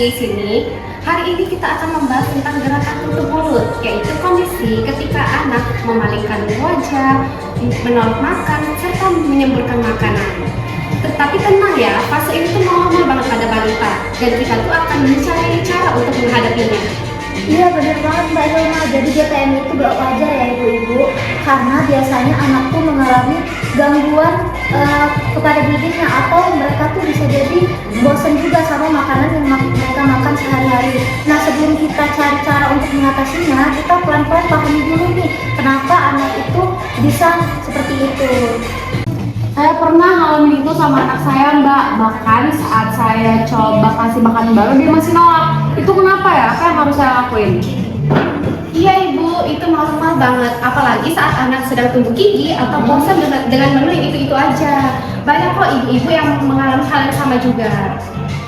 di sini. Hari ini kita akan membahas tentang gerakan tutup mulut, yaitu kondisi ketika anak memalingkan wajah, menolak makan, serta menyemburkan makanan. Tetapi tenang ya, fase ini tuh normal banget pada balita, dan kita tuh akan mencari cara untuk menghadapinya. Iya benar banget Mbak Hilma, jadi GTM itu gak wajar ya ibu-ibu, karena biasanya anak tuh mengalami gangguan kepada giginya, atau mereka tuh bisa jadi bosan juga sama makanan yang mereka makan sehari-hari. Nah sebelum kita cari cara untuk mengatasinya, kita pelan-pelan pahami dulu nih kenapa anak itu bisa seperti itu. Saya pernah ngalamin itu sama anak saya Mbak, bahkan saat saya coba kasih makanan baru dia masih nolak. Itu kenapa ya? Apa yang harus saya lakuin? Iya ibu, itu normal banget, apalagi saat anak sedang tumbuh gigi atau bosan dengan menu yang itu-itu aja. Banyak kok ibu-ibu yang mengalami hal yang sama juga.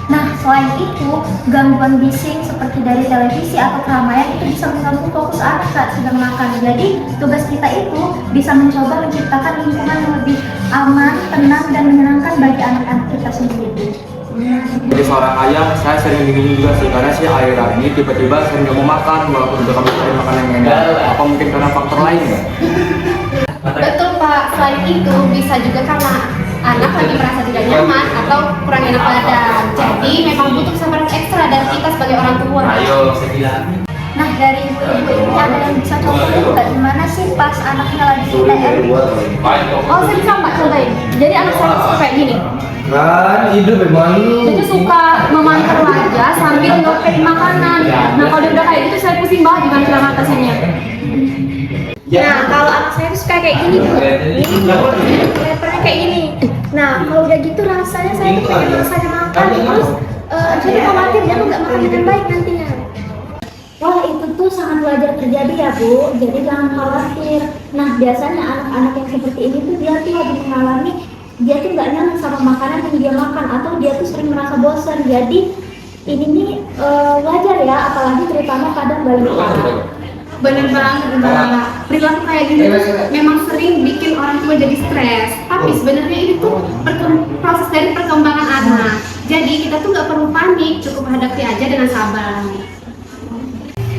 Nah selain itu, gangguan bising seperti dari televisi atau keramaian itu bisa mengganggu fokus anak saat sedang makan. Jadi tugas kita itu bisa mencoba menciptakan lingkungan yang lebih aman, tenang, dan menyenangkan bagi anak-anak kita sendiri. Jadi seorang ayah, saya sering bingung juga sih, karena si Aira ini tiba-tiba sering gak mau makan walaupun udah kami cari makanan yang enak. Apa mungkin karena faktor lain nggak? Betul Pak, selain itu bisa juga karena anak lagi merasa tidak nyaman atau kurang enak badan. Jadi memang butuh kesabaran ekstra dari kita sebagai orang tua. Nah dari ibu-ibu ini ada yang bisa contohnya nggak, gimana sih pas anaknya lagi TM? Oh saya bisa Mbak contohin. Jadi anak saya suka kayak gini. Kan hidup memang lu. Dia tuh suka memantar wajah sambil ngopek makanan. Nah kalau dia udah kayak gitu saya pusing banget gimana cara ngatasinnya. Nah kalau anak saya tuh suka kayak gini Bu, ini lepernya kayak gini. Nah kalau udah gitu rasanya saya tuh pengen rasanya makan, terus jadi khawatir dia tuh nggak makan dengan baik nantinya. Wah itu tuh sangat wajar terjadi ya Bu, jadi jangan khawatir. Nah biasanya anak-anak yang seperti ini tuh dia tuh lagi mengalami, dia tuh nggak nyaman sama makanan yang dia makan, atau dia tuh sering merasa bosan. Jadi ini nih wajar ya, apalagi terutama kadang balita. Bener banget Mbak, perilaku kayak gini tuh memang sering bikin orang tua jadi stres. Tapi sebenarnya ini tuh proses dari perkembangan anak. Jadi kita tuh nggak perlu panik, cukup hadapi aja dengan sabar.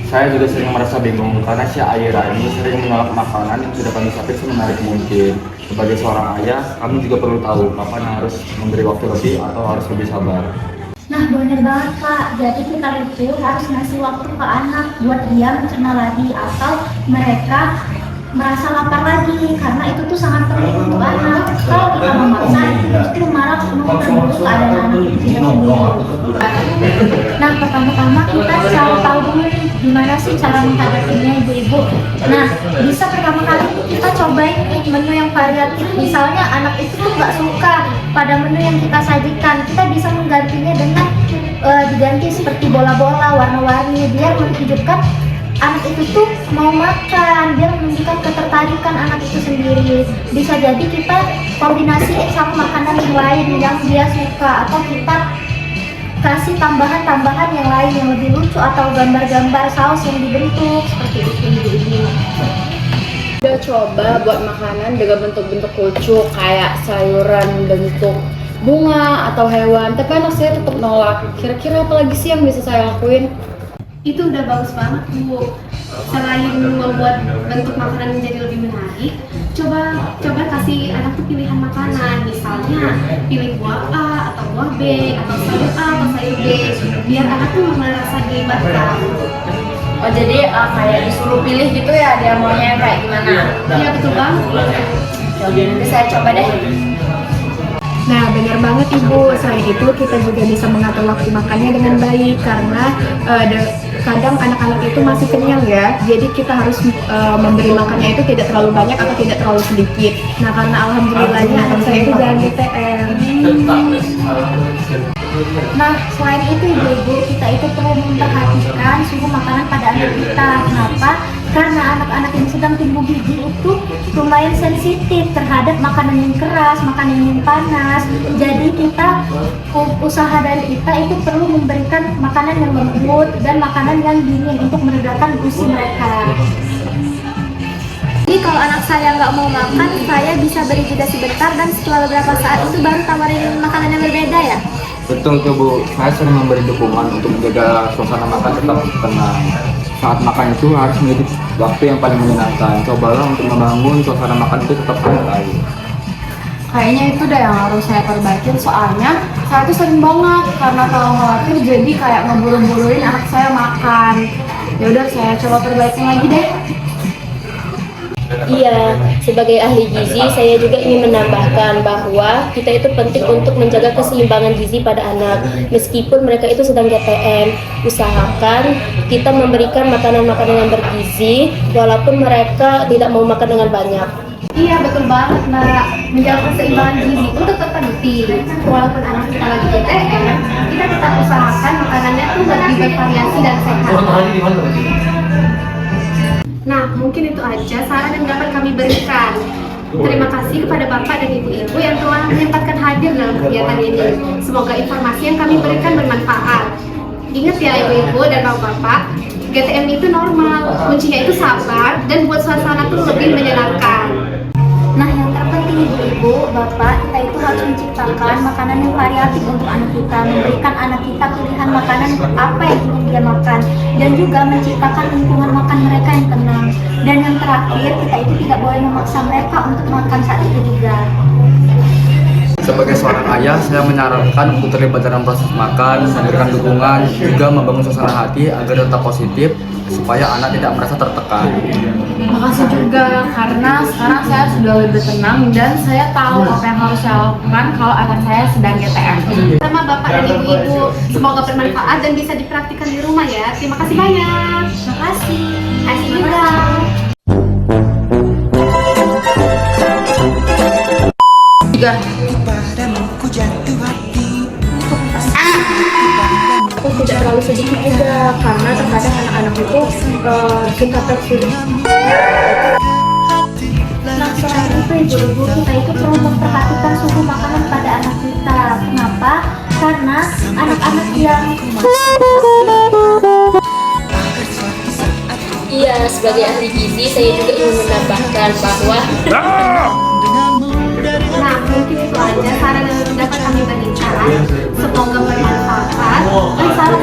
Saya juga sering merasa bingung karena si Aira ini sering menolak makanan yang sudah kami siapin semenarik mungkin. Sebagai seorang ayah, kami juga perlu tahu kapan harus memberi waktu lebih atau harus lebih sabar. Nah bener banget Pak, jadi kita itu harus ngasih waktu ke anak buat dia mencerna lagi, atau mereka merasa lapar lagi, karena itu tuh sangat penting untuk anak. Kalau kita memaksa itu justru malah mengganggu keadaan anak itu sendiri. Nah pertama-tama kita cari tahu dulu nih gimana sih cara menghadapinya ibu-ibu. Nah bisa pertama kali kita cobain nih menu yang variatif. Misalnya anak itu tuh nggak suka pada menu yang kita sajikan, kita bisa menggantinya dengan diganti seperti bola-bola warna-warni, biar menunjukkan anak itu tuh mau makan, biar menunjukkan ketertarikan anak itu sendiri. Bisa jadi kita kombinasiin sama makanan yang lain yang dia suka, atau kita kasih tambahan-tambahan yang lain yang lebih lucu, atau gambar-gambar saus yang dibentuk seperti itu ibu-ibu. Udah coba buat makanan dengan bentuk-bentuk lucu kayak sayuran bentuk bunga atau hewan, tapi anak saya tetap nolak. Kira-kira apa lagi sih yang bisa saya lakuin? Itu udah bagus banget Bu. Selain membuat bentuk makanan menjadi lebih menarik, coba kasih anak tuh pilihan makanan. Misalnya pilih buah A atau buah B, atau sayur A atau sayur B, biar anak tuh merasa dilibatkan. Oh jadi kayak disuruh pilih gitu ya, dia maunya kayak gimana? Iya betul banget. Oke, nanti saya coba deh. Nah, benar banget Ibu. Selain itu, kita juga bisa mengatur waktu makannya dengan baik, karena kadang anak-anak itu masih kenyang ya. Jadi kita harus memberi makannya itu tidak terlalu banyak atau tidak terlalu sedikit. Nah, karena alhamdulillahnya anak saya itu jangan GTM. Nah, selain itu ibu-ibu, kita itu perlu memperhatikan suhu makanan pada anak kita. Kenapa? Karena anak-anak yang sedang tumbuh gigi itu lumayan sensitif terhadap makanan yang keras, makanan yang panas. Jadi kita, usaha dari kita itu perlu memberikan makanan yang lembut dan makanan yang dingin untuk meredakan gusi mereka. Jadi kalau anak saya nggak mau makan, saya bisa beri jeda sebentar, dan setelah beberapa saat itu baru tawarin makanan yang berbeda ya. Betul tuh Bu, saya sering memberi dukungan untuk menjaga suasana makan tetap tenang. Saat makan itu harus menjadi waktu yang paling menyenangkan. Cobalah untuk membangun suasana makan itu tetap santai. Kayaknya itu deh yang harus saya perbaikin, soalnya saya tuh sering banget karena kalau khawatir jadi kayak ngeburu-buruin anak saya makan. Ya udah, saya coba perbaikin lagi deh. Iya, sebagai ahli gizi, saya juga ingin menambahkan bahwa kita itu penting untuk menjaga keseimbangan gizi pada anak. Meskipun mereka itu sedang GTM, usahakan kita memberikan makanan-makanan yang bergizi, walaupun mereka tidak mau makan dengan banyak. Iya betul banget Mbak, menjaga keseimbangan gizi itu tetap penting. Walaupun anak kita lagi GTM, kita tetap usahakan makanannya tuh lebih bervariasi dan sehat. Nah, mungkin itu aja saran yang dapat kami berikan. Terima kasih kepada Bapak dan Ibu-Ibu yang telah menyempatkan hadir dalam kegiatan ini. Semoga informasi yang kami berikan bermanfaat. Ingat ya Ibu-Ibu dan Bapak-Bapak, GTM itu normal, kuncinya itu sabar dan buat suasana tuh lebih menyenangkan. Nah, yang terpenting ibu-ibu, bapak, kita itu harus menciptakan makanan yang variatif untuk anak kita, memberikan anak kita pilihan makanan apa yang ingin dia makan, dan juga menciptakan lingkungan makan mereka yang tenang. Dan yang terakhir, kita itu tidak boleh memaksa mereka untuk makan saat itu juga. Sebagai seorang ayah, saya menyarankan untuk terlibat dalam proses makan, memberikan dukungan, juga membangun suasana hati agar tetap positif, supaya anak tidak merasa tertekan. Makasih juga, karena sekarang saya sudah lebih tenang dan saya tahu apa yang harus saya lakukan kalau anak saya sedang GTM. Sama Bapak dan Ibu-Ibu, semoga bermanfaat dan bisa dipraktikkan di rumah ya. Terima kasih banyak. Terima kasih. Terima kasih juga. Juga aku tidak terlalu sedikit juga, karena terkadang anak-anak itu suka tersulit. Nah, selain itu ibu-ibu, kita itu perlu memperhatikan suhu makanan pada anak kita. Kenapa? Karena anak-anak yang Iya, sebagai ahli gizi, saya juga ingin menambahkan bahwa Nah, mungkin itu aja saran yang dapat kami berikan. Semoga bermanfaat dan saran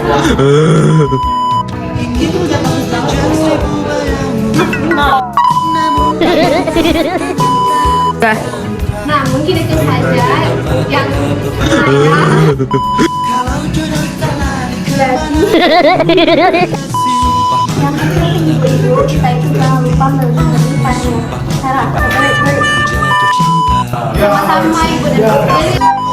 itu udah bagus banget. Nah, mungkin itu saja yang yang penting ibu-ibu, kita itu jangan lupa memberikan cara sama-sama Ibu dan Bapak.